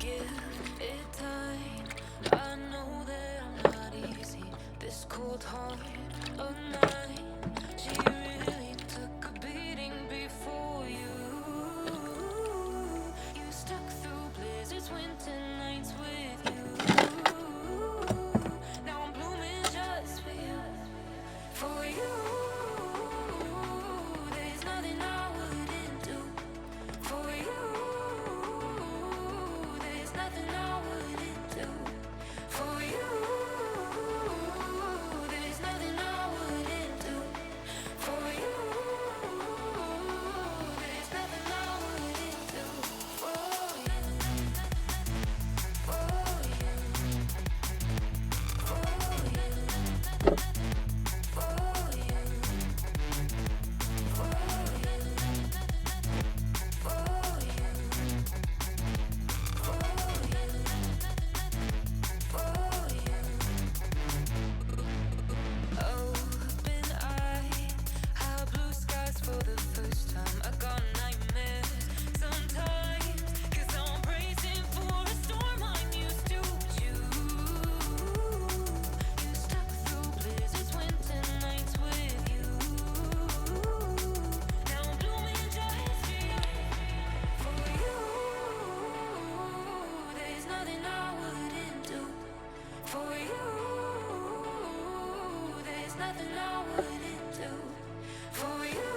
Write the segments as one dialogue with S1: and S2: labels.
S1: Give it time. I know that I'm not easy. This cold heart of mine, she really took a beating before you. You stuck through blizzards, winter nights with you. Now I'm blooming just for you. For you, there's nothing I wouldn't do. For you, there's nothing I wouldn't do. For you, there's nothing I wouldn't do. For you, there's nothing I wouldn't do. For you, for you, for you, for you.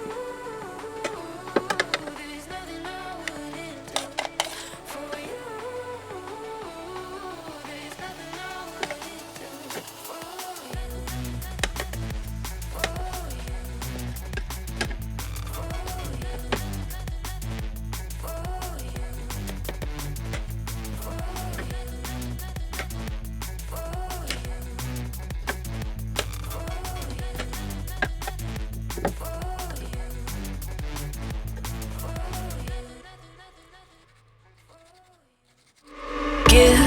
S1: Give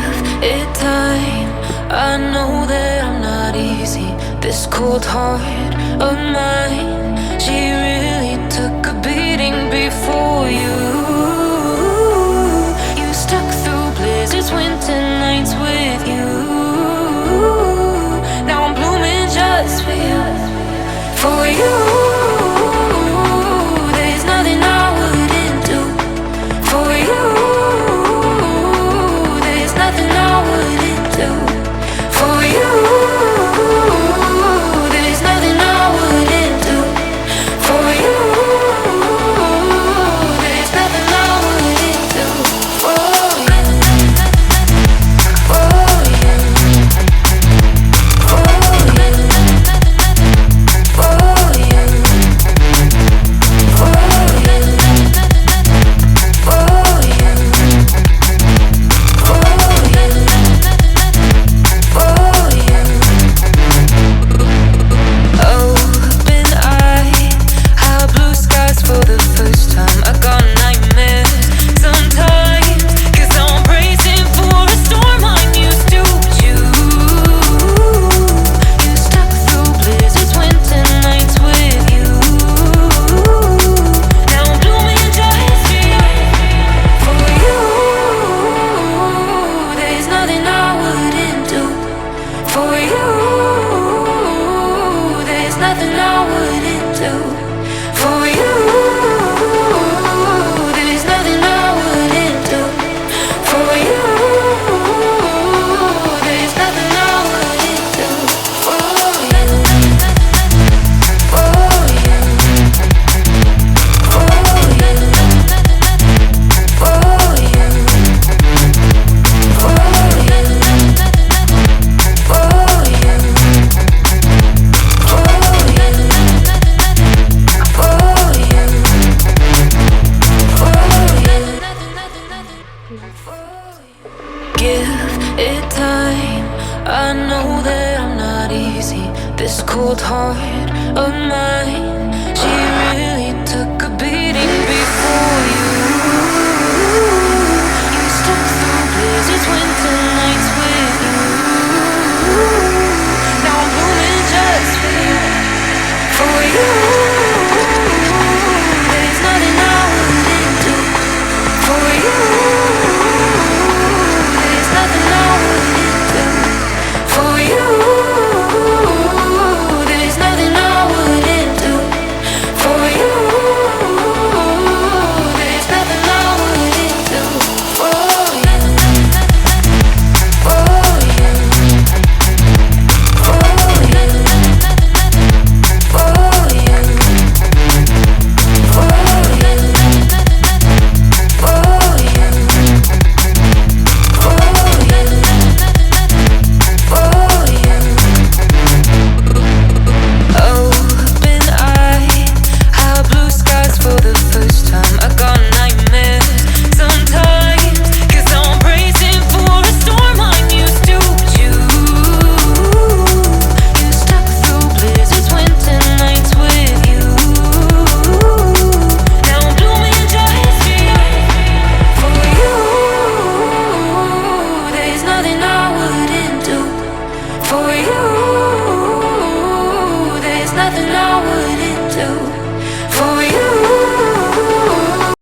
S1: it time. I know that I'm not easy. This cold heart of mine, she really took a beating before you. You stuck through blizzards, winter nights with you. Now I'm blooming just for you. For you, there's nothing I wouldn't do. For you, nothing I wouldn't do. For you, there's nothing I wouldn't do. For you, there's nothing I wouldn't do. For you, for you, for you, for you, give it time. I know that I'm not easy. This cold heart of mine, she